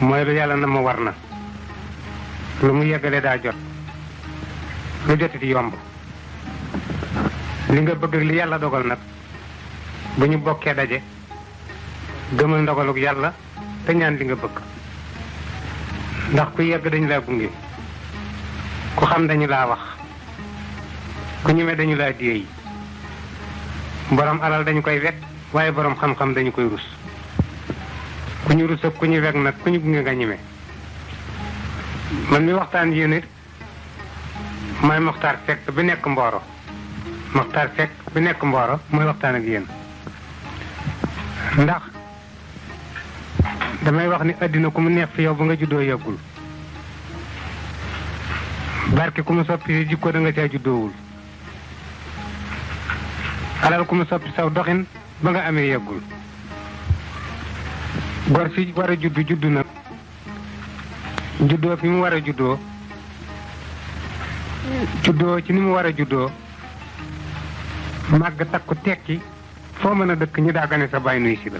mooy lu yàlla na ma war na lu mu yeggale daa jot lu jotiti yomb li nga bëgg li yàlla dogal nag bu ñu bokkee daje gëmal ndogaluk yàlla te ñaan li nga bëgg ndax ku yegg dañu laa gunge ku xam dañu laa wax ku ñeme dañu laa déey borom alal dañu koy wekk waaye borom xam-xam dañu koy rus ku ñu rus ak ku ñu wekk nag ku ñu gunge nga ñeme man mi waxtaan yéen it mooy Moxtaar Seck bi nekk Mboro Moxtaar Seck bi nekk Mboro mooy waxtaan ak yéen ndax damay wax ni àddina ku mu neex fi yow ba nga juddoo yàggul barke ku mu soppi jikko da nga caa juddoowul alal ku mu soppi saw doxin ba nga amee yàggul gor fi war a juddu nag juddoo fi mu war a juddoo ci ni mu war a juddoo màgg takku tekki foo mën a dëkk ñi daa gane sa baay nuy si la